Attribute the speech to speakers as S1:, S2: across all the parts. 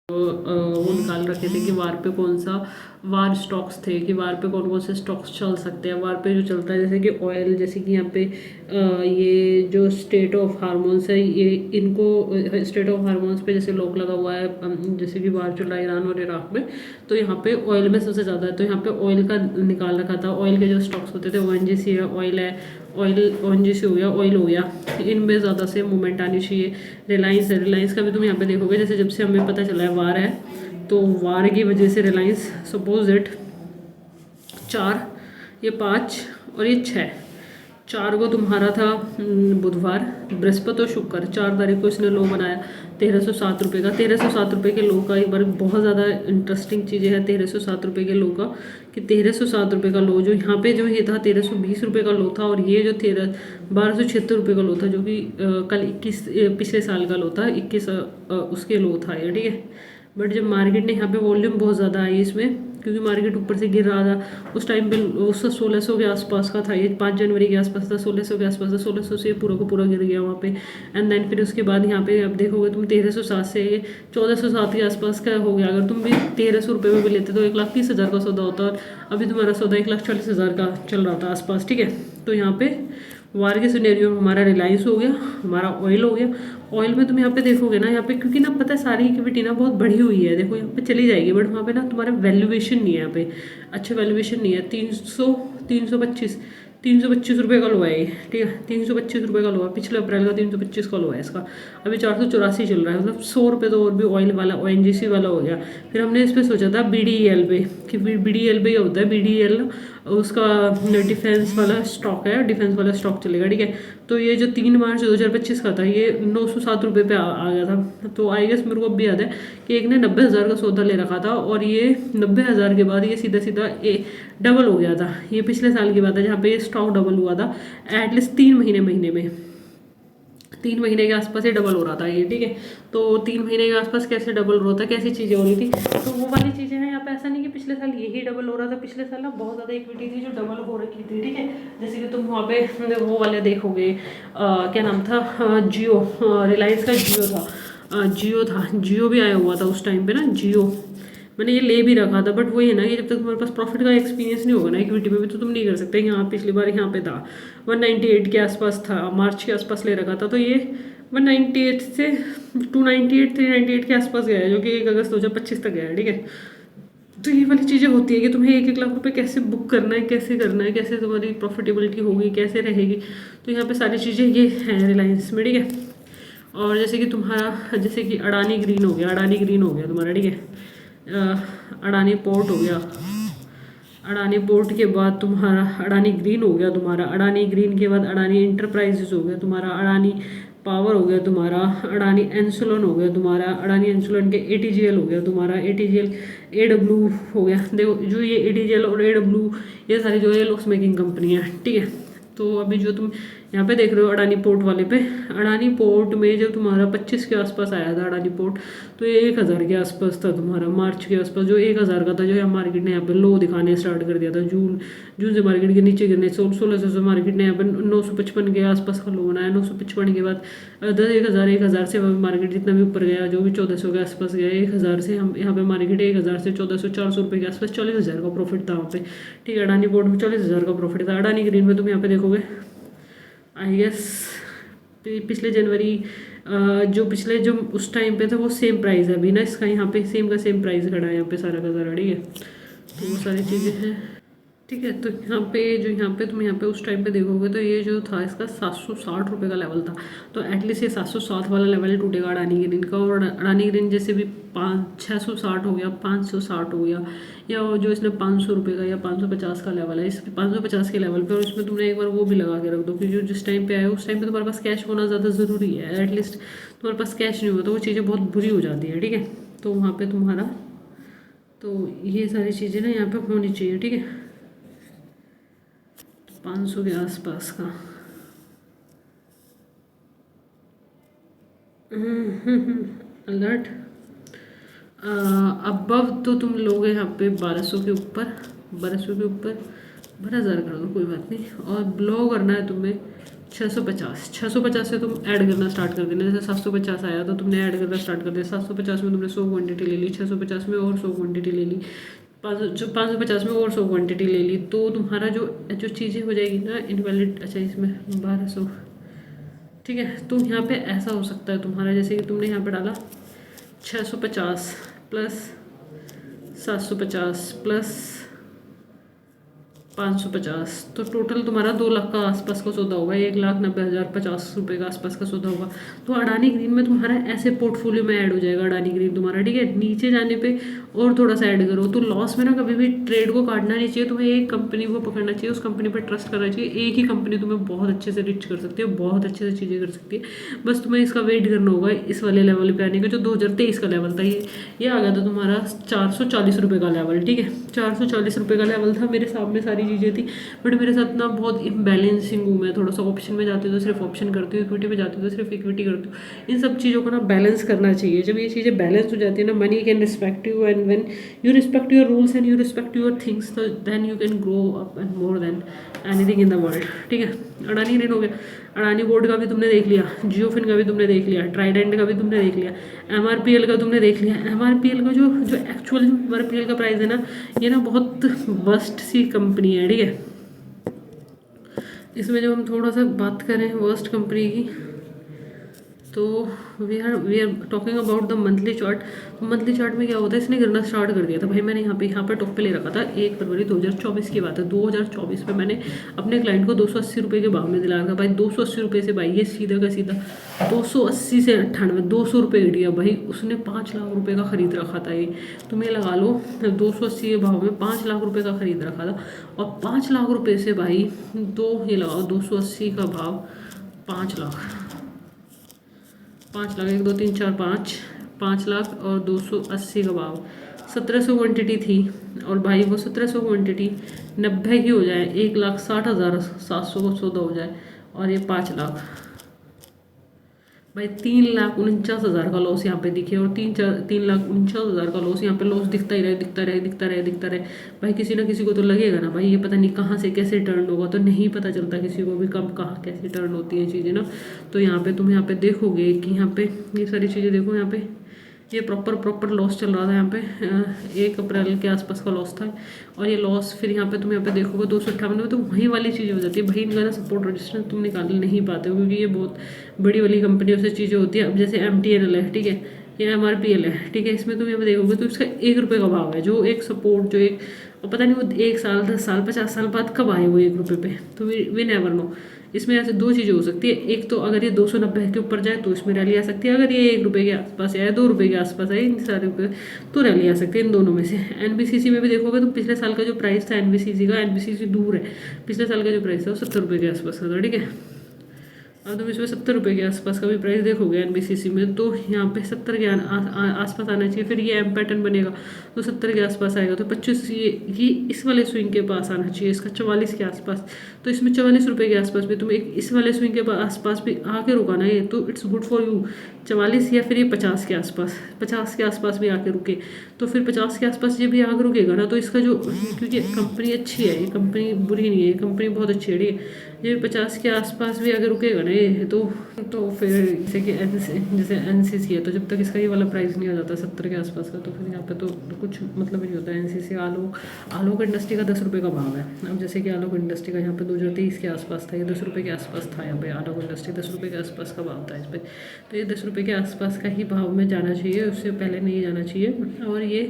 S1: वो निकाल रखे थे कि वार पे कौन सा वार स्टॉक्स थे, कि वार पे कौन कौन से स्टॉक्स चल सकते हैं। वार पे जो चलता है जैसे कि ऑयल, जैसे कि यहाँ पे ये जो स्टेट ऑफ हार्मोन्स है, ये इनको स्टेट ऑफ हार्मोन्स पे जैसे लॉक लगा हुआ है, जैसे कि वार चल रहा है ईरान और इराक में, तो यहाँ पे ऑयल में सबसे ज़्यादा है। तो यहाँ पे ऑयल का निकाल रखा था। ऑयल के जो स्टॉक्स होते थे ONGC है, ऑयल है, ऑयल ONGC हो गया, ऑयल हो गया, इनमें ज़्यादा से मूवमेंट आनी चाहिए। रिलायंस है, रिलायंस का भी तुम यहाँ पे देखोगे, जैसे जब से हमें पता चला है वार है, तो वार की वजह से रिलायंस सपोज इट 4, ये 5 और ये 6, 4 को तुम्हारा था बुधवार, बृहस्पति और शुक्र, 4 तारीख को इसने लो बनाया 1307 रुपये का। 1307 रुपये के लो का एक बार बहुत ज़्यादा इंटरेस्टिंग चीज़ें हैं 1307 रुपये के लो का, कि 1307 रुपये का लो जो यहाँ पे जो ये था 1320 रुपये का लो था, और ये जो 1276 रुपये का लो था, जो कि कल 21 पिछले साल का लो था, 21 उसके लो था ये, ठीक है। बट जब मार्केट ने यहाँ पे वॉल्यूम बहुत ज़्यादा आई इसमें, क्योंकि मार्केट ऊपर से गिर रहा था उस टाइम पे, उसका 1600 के आसपास का था, ये 5 जनवरी के आसपास था, 1600 के आसपास था, 1600 से पूरा का पूरा गिर गया वहाँ पे। एंड देन फिर उसके बाद यहाँ पे अब देखोगे तुम 1307 से 1407 के आसपास का हो गया। अगर तुम भी 1300 रुपये में भी लेते तो 1,30,000 का सौदा होता, और अभी तुम्हारा सौदा 1,40,000 का चल रहा था आसपास, ठीक है। तो यहाँ पे वार के सिनेरियो में हमारा रिलायंस हो गया, हमारा ऑयल हो गया। ऑयल में तुम यहाँ पे देखोगे ना, यहाँ पे क्योंकि ना पता है सारी इक्विटी ना बहुत बढ़ी हुई है, देखो यहाँ पे चली जाएगी, बट वहाँ पे ना तुम्हारा वैल्यूएशन नहीं है, यहाँ पे अच्छा वैल्यूएशन नहीं है। 325 रुपये का लो है ये, ठीक है, 325 रुपये का लो है, पिछले अप्रैल का 325 का लो है इसका, अभी 484 चल रहा है, मतलब 100 रुपये तो और भी ऑयल वाला ONGC वाला हो गया। फिर हमने इस पर सोचा था BDEL पे, कि BDEL पे होता है, BDEL उसका डिफेंस वाला स्टॉक है, डिफेंस वाला स्टॉक चलेगा, ठीक है। तो ये जो 3 मार्च 2025 का था, ये 907 रुपये पे आ गया था। तो आई गेस मेरे को अब भी याद है कि एक ने 90,000 का सौदा ले रखा था, और ये 90,000 के बाद ये सीधा सीधा डबल हो गया था। ये पिछले साल की बात है जहाँ पे ये स्टॉक डबल हुआ था, एटलीस्ट 3 महीने में 3 महीने के आसपास ये डबल हो रहा था ये, ठीक है। तो 3 महीने के आसपास कैसे डबल हो रहा था, कैसी चीज़ें हो रही थी, तो वो वाली चीज़ें हैं यहाँ पे। ऐसा नहीं कि पिछले साल यही डबल हो रहा था, पिछले साल ना बहुत ज़्यादा इक्विटी थी जो डबल हो रखी थी, ठीक है। जैसे कि तुम वहाँ पे वो वाले देखोगे, क्या नाम था, जियो, रिलायंस का जियो था, जियो भी आया हुआ था उस टाइम पे ना, जियो मैंने ये ले भी रखा था। बट वही है ना कि जब तक तुम्हारे पास प्रॉफिट का एक्सपीरियंस नहीं होगा ना इक्विटी में भी, तो तुम नहीं कर सकते। यहाँ पिछली बार यहाँ पे था 198 के आसपास था, मार्च के आसपास ले रखा था, तो ये 198 से 298 398 के आसपास गया है, जो कि 1 अगस्त 2025 तक गया है, ठीक है। तो ये वाली चीज़ें होती है कि तुम्हें 1-1 लाख रुपए कैसे बुक करना है, कैसे करना है, कैसे तुम्हारी प्रॉफिटेबिलिटी होगी, कैसे रहेगी। तो यहाँ पे सारी चीज़ें ये हैं रिलायंस में, ठीक है। और जैसे कि तुम्हारा, जैसे कि अडानी ग्रीन हो गया, अडानी ग्रीन हो गया तुम्हारा, ठीक है। अडानी पोर्ट हो गया, अडानी पोर्ट के बाद तुम्हारा अडानी ग्रीन हो गया तुम्हारा, अडानी ग्रीन के बाद अडानी इंटरप्राइजेज हो गया तुम्हारा, अडानी पावर हो गया तुम्हारा, अडानी एंसुलन हो गया तुम्हारा, अडानी एंसुलन के ATGL हो गया तुम्हारा, ATGL AW हो गया। देखो जो ये ATGL और AW ये सारी जो है लॉस मेकिंग कंपनी है, ठीक है। तो अभी जो तुम यहाँ पे देख रहे हो अडानी पोर्ट वाले पे, अडानी पोर्ट में जब तुम्हारा 25 के आसपास आया था अडानी पोर्ट, तो ये 1,000 के आसपास था तुम्हारा, मार्च के आसपास जो 1,000 का था, जो यहाँ मार्केट ने यहाँ पे लो दिखाने स्टार्ट कर दिया था, जून से मार्केट के नीचे गिरने, 1600 से मार्केट ने यहाँ पे 955 के आसपास का लो बनाया। 955 के बाद 1,000 से मार्केट जितना भी ऊपर गया, जो भी 1,400 के आसपास गया, 1,000 से हम यहाँ पे मार्केट 1,000 से 1,400 400 रुपये के आसपास 40,000 का प्रॉफिट था वहाँ पे, ठीक है। अडानी पोर्ट में 40,000 का प्रॉफिट था। अडानी ग्रीन में तुम यहाँ पे देखोगे आई गेस पिछले जनवरी जो पिछले जो उस टाइम पे था वो सेम प्राइस है अभी ना इसका, यहाँ पे सेम का सेम प्राइस खड़ा है यहाँ पे सारा का सारा, ठीक है। तो वो सारी चीज़ें हैं, ठीक है। तो यहाँ पे तुम यहाँ पे उस टाइम पे देखोगे तो ये जो था इसका 760 रुपये का लेवल था, तो एटलीस्ट ये 707 वाला लेवल टूटेगा अडानी ग्रीन का। और अडानी ग्रीन जैसे भी 660 हो गया, 560 हो गया, या जो इसने 500 रुपये का या 550 का लेवल है, इस 550 के लेवल पे, और इसमें तुमने एक बार वो भी लगा के रख दो कि जो जिस टाइम पे आए उस टाइम पे तुम्हारे पास कैश होना ज़्यादा ज़रूरी है। एटलीस्ट तुम्हारे पास कैश नहीं होगा तो वो चीज़ें बहुत बुरी हो जाती है, ठीक है। तो वहाँ पर तुम्हारा, तो ये सारी चीज़ें ना यहाँ पर होनी चाहिए, ठीक है। 500 के आसपास का अलर्ट अबव, तो तुम लोग यहाँ पे 1200 के ऊपर 1200 के ऊपर 12,000 कर दो, कोई बात नहीं। और ब्लो करना है तुम्हें 650 से तुम ऐड करना स्टार्ट कर देना। जैसे 750 आया तो तुमने ऐड करना स्टार्ट कर दिया। 750 में तुमने 100 क्वांटिटी ले ली, 650 में और 100 क्वांटिटी ले ली, 550 में और 100 क्वांटिटी ले ली, तो तुम्हारा जो जो चीज़ें हो जाएगी ना इनवैलिड। अच्छा इसमें 1200, ठीक है। तो यहाँ पे ऐसा हो सकता है तुम्हारा, जैसे कि तुमने यहाँ पे डाला 650 प्लस 750 प्लस 550, तो टोटल तुम्हारा 2 लाख का आसपास का सौदा होगा, 1,90,050 का आसपास का सौदा होगा। तो अडानी ग्रीन में तुम्हारा ऐसे पोर्टफोलियो में ऐड हो जाएगा अडानी ग्रीन तुम्हारा, ठीक है। नीचे जाने पे और थोड़ा सा ऐड करो। तो लॉस में ना कभी भी ट्रेड को काटना नहीं चाहिए, तुम्हें एक कंपनी को पकड़ना चाहिए, उस कंपनी पर ट्रस्ट करना चाहिए। एक ही कंपनी तुम्हें बहुत अच्छे से रिच कर सकती है, बहुत अच्छे से चीज़ें कर सकती है। बस तुम्हें इसका वेट करना होगा इस वाले लेवल पे आने का। जो 2023 का लेवल था ये आ गया था तुम्हारा 440 रुपये का लेवल, ठीक है। 440 रुपये का लेवल था, मेरे सामने सारी चीज़ें थी, बट मेरे साथ ना बहुत इम्बैलेंसिंग हूँ मैं। थोड़ा सा ऑप्शन में जाती हूँ तो सिर्फ ऑप्शन करती हूँ, इक्विटी में जाती हूँ तो सिर्फ इक्विटी करती हूँ। इन सब चीज़ों को ना बैलेंस करना चाहिए। जब ये चीज़ें बैलेंस हो जाती है ना, money can respect you, and when you respect your rules and you respect your things, तो then you can grow up and more than anything in the world, ठीक है। अडानी ग्रीन हो गया, अडानी बोर्ड का भी तुमने देख लिया, जियोफिन का भी तुमने देख लिया, ट्राइडेंट का भी तुमने देख लिया, एमआरपीएल का तुमने देख लिया। एमआरपीएल का जो जो एक्चुअल एमआरपीएल का प्राइस है ना, ये ना बहुत वर्स्ट सी कंपनी है, ठीक है। इसमें जब हम थोड़ा सा बात करें वर्स्ट कंपनी की, तो we are talking about the monthly chart. Monthly chart में क्या होता है, इसने गिरना स्टार्ट कर दिया था भाई। मैंने यहाँ पे टॉप पे ले रखा था 1 फरवरी 2024 की बात है। 2024 में मैंने अपने क्लाइंट को 280 रुपये के भाव में दिला रखा भाई। 280 रुपये से भाई ये सीधा का सीधा 280 से 98, 200 रुपये घट गया भाई। उसने 5 लाख रुपये का खरीद रखा था ये, तुम्हें लगा लो 280 के भाव में 5 लाख रुपये का खरीद रखा था। और 5 लाख रुपये से भाई तो ये लगाओ 280 का भाव 5 लाख, 5 लाख 1 2 3 4 5 लाख और 280 का भाव, 1700 क्वान्टिटी थी। और भाई वो 1700 क्वान्टिटी 90 की हो जाए, 1,60,700 का सौदा हो जाए, और ये 5 लाख भाई 3,49,000 का लॉस यहाँ पे दिखे। और 3,49,000 का लॉस यहाँ पे लॉस दिखता ही रहे भाई। किसी ना किसी को तो लगेगा ना भाई, ये पता नहीं कहाँ से कैसे टर्न होगा, तो नहीं पता चलता किसी को भी कब कहाँ कैसे टर्न होती हैं चीज़ें ना। तो यहाँ पे तुम यहाँ पे देखोगे कि यहाँ पे ये सारी चीज़ें देखो, यहाँ पे ये प्रॉपर लॉस चल रहा था यहाँ पे। 1 अप्रैल के आसपास का लॉस था, और ये लॉस फिर यहाँ पे तुम यहाँ पे देखोगे 258 में, तो वही वाली चीज़ हो जाती है भाई। इनका ना सपोर्ट रजिस्टेंस तुम निकाल नहीं पाते हो, क्योंकि ये बहुत बड़ी वाली कंपनियों से चीज़ें होती है। अब जैसे MTNL है, ठीक है, ये MRPL है, ठीक है। इसमें तुम यहाँ पे देखोगे तो इसका 1 रुपये का भाव है, जो एक सपोर्ट जो एक पता नहीं वो 1 साल 10 साल 50 साल बाद कब आए वो 1 रुपये पे, तो वी नेवर नो। इसमें ऐसे 2 चीज़ें हो सकती है। एक तो अगर ये 290 के ऊपर जाए तो इसमें रैली आ सकती है, अगर ये 1 रुपये के आसपास या 2 रुपये के आसपास आए इन सारे रुपये, तो रैली आ सकती है इन दोनों में से। NBCC में भी देखोगे तो पिछले साल का जो प्राइस था NBCC का, NBCC दूर है, पिछले साल का जो प्राइस था वो 70 रुपये के आसपास का था, ठीक है। अब तुम इसमें 70 रुपये के आसपास का भी प्राइस देखोगे NBCC में, तो यहाँ पे 70 के आसपास आना चाहिए। फिर ये M पैटर्न बनेगा तो 70 के आसपास आएगा, तो 25 ये इस वाले स्विंग के पास आना चाहिए, इसका 44 के आसपास। तो इसमें 44 रुपये के आसपास भी तुम एक इस वाले स्विंग के आसपास भी आके रुका ना ये, तो इट्स गुड फॉर यू। 44 या फिर ये 50 के आसपास, 50 के आसपास भी आके रुके, तो फिर 50 के आसपास ये भी आके रुकेगा ना, तो इसका जो, क्योंकि कंपनी अच्छी है, ये कंपनी बुरी नहीं है, ये कंपनी बहुत अच्छी है, ठीक है। ये 50 के आसपास भी अगर रुकेगा ना ये, तो फिर जैसे कि जैसे NCC है, तो जब तक इसका ये वाला प्राइस नहीं आ जाता 70 के आसपास का, तो फिर यहाँ पे तो कुछ मतलब ही नहीं होता। NCC आलोक इंडस्ट्री का 10 रुपये का भाव है। अब जैसे कि आलोक इंडस्ट्री का यहाँ पे 2023 के आसपास था, ये 10 रुपये के आसपास था। यहाँ पे आलोक इंडस्ट्री 10 रुपये के आसपास का भाव था इस पर, तो ये 10 रुपये के आसपास का ही भाव में जाना चाहिए, उससे पहले नहीं जाना चाहिए। और ये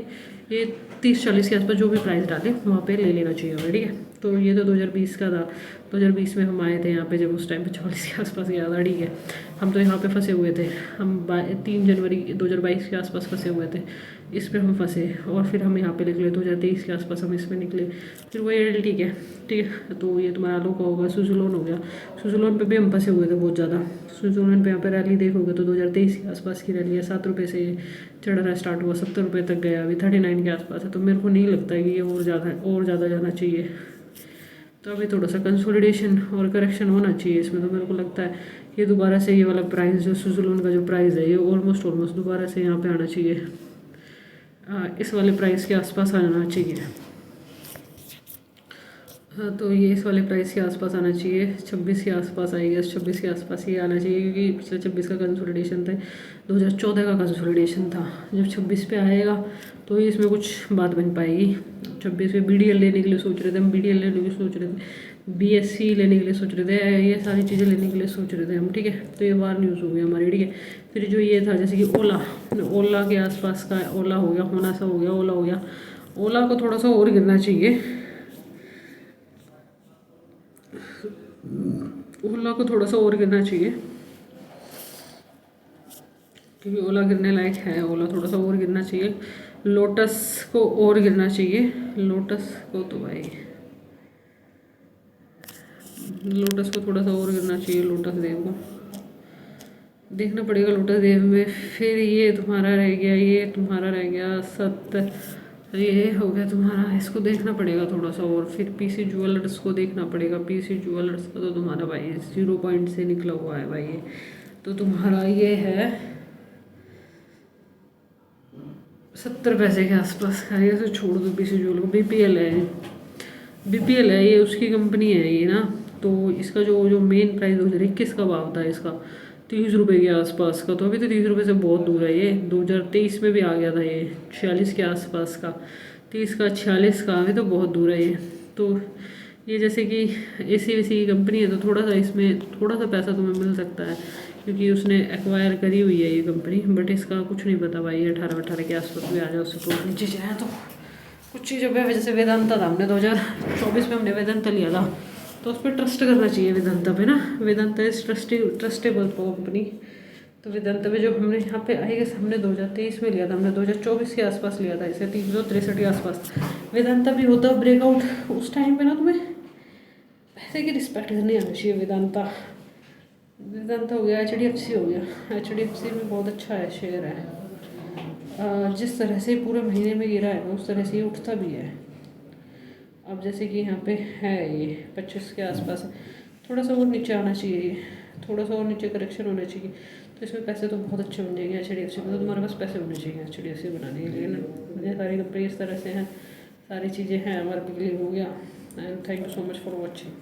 S1: 30-40 के आसपास जो भी प्राइस डाले वहाँ पे ले लेना चाहिए हमें, ठीक है। तो ये तो 2020 का था। 2020 में हम आए थे यहाँ पे, जब उस टाइम पे 40 के आसपास गया था, ठीक है। हम तो यहाँ पे फंसे हुए थे, हम 3 जनवरी 2022 के आसपास फंसे हुए थे, इस पर हम फंसे, और फिर हम यहाँ पे निकले 2023 के आसपास हम इसमें निकले। फिर वो एयरटेल, ठीक है। तो ये तुम्हारा आलोक का होगा, सुजुलोन हो गया। सुजुलोन पे भी हम फंसे हुए थे बहुत ज़्यादा। सुजुलोन पे यहाँ पे रैली देखोगे तो 2023 के आसपास की रैली है, 7 रुपये से चढ़ना स्टार्ट हुआ, 70 रुपये तक गया, अभी 39 के आसपास है। तो मेरे को नहीं लगता है कि ये और ज़्यादा जाना चाहिए। तो अभी थोड़ा सा कंसोलिडेशन और करेक्शन होना चाहिए इसमें। तो मेरे को लगता है ये दोबारा से ये वाला प्राइस जो सुजुलोन का जो प्राइस है, ये ऑलमोस्ट दोबारा से यहाँ पे आना चाहिए, इस वाले प्राइस के आसपास आना चाहिए। हाँ, तो ये इस वाले प्राइस के आसपास आना चाहिए, 26 के आसपास आएगा, 26 के आसपास ये आना चाहिए, क्योंकि पिछले 26 का कंसोलिडेशन था, 2014 का कंसोलिडेशन था। जब 26 पे आएगा तो ये इसमें कुछ बात बन पाएगी। 26 पे BDL लेने के लिए सोच रहे थे हम, BDL लेने के लिए सोच रहे थे, BSc लेने के लिए सोच रहे थे, ये सारी चीज़ें लेने के लिए सोच रहे थे हम, ठीक है। तो ये बार न्यूज़ हो गया हमारी, ठीक है। फिर जो ये था जैसे कि ओला के आसपास का, ओला हो गया, होना सा हो गया, ओला हो गया। ओला को थोड़ा सा और गिरना चाहिए, ओला को थोड़ा सा और गिरना चाहिए, क्योंकि ओला गिरने लायक है। ओला थोड़ा सा और गिरना चाहिए। लोटस को और गिरना चाहिए, लोटस को तो भाई, लोटस को थोड़ा सा और गिरना चाहिए। लोटस देव को देखना पड़ेगा, लोटस देव में। फिर ये तुम्हारा रह गया, ये तुम्हारा रह गया 70, ये हो गया तुम्हारा, इसको देखना पड़ेगा थोड़ा सा और। फिर PC ज्वेलर्स को देखना पड़ेगा, PC ज्वेलर्स का तो तुम्हारा भाई 0 पॉइंट से निकला हुआ है भाई ये, तो तुम्हारा ये है 70 पैसे के आसपास का। ये तो छोड़ दो PC ज्वेलर को, BPL है ये, उसकी कंपनी है ये ना। तो इसका जो जो मेन प्राइस 2021 का भाव था इसका 30 रुपये के आसपास का, तो अभी तो 30 रुपये से बहुत दूर है ये। 2023 में भी आ गया था ये 46 के आसपास का, 30 का 46 का, अभी तो बहुत दूर है ये। तो ये जैसे कि AC की कंपनी है, तो थोड़ा सा इसमें थोड़ा सा पैसा तुम्हें मिल सकता है, क्योंकि उसने एक्वायर करी हुई है ये कंपनी। बट इसका कुछ नहीं पता भाई, 18 के आसपास भी आ जाए, उससे तो नीचे जाए तो कुछ चीज़ों पे। जैसे वेदांता था, हमने 2024 में हमने वेदांता लिया था, तो उस पर ट्रस्ट करना चाहिए वेदांता पे ना। Vedanta is trustable company. तो वेदांता पे जो हमने यहाँ पे आएगा, हमने 2023 में लिया था, हमने 2024 के आसपास लिया था इसे, 363 के आसपास। वेदांता भी होता ब्रेकआउट उस टाइम पे ना, तुम्हें पैसे की रिस्पेक्ट करनी आनी चाहिए। वेदांता हो गया, HDFC हो गया। HDFC में बहुत अच्छा है, शेयर है। जिस तरह से पूरे महीने में गिरा है उस तरह से ये उठता भी है। अब जैसे कि यहाँ पे है ये 25 के आसपास है, थोड़ा सा और नीचे आना चाहिए, थोड़ा सा और नीचे करेक्शन होना चाहिए, तो इसमें पैसे तो बहुत अच्छे बन जाएंगे। HDFC में तो तुम्हारे पास पैसे होने चाहिए HDFC बनाने के लिए ना। मुझे सारी कंपनी इस तरह से हैं, सारी चीज़ें हैं, हमारे बिजली हो गया। And thank you so much for watching.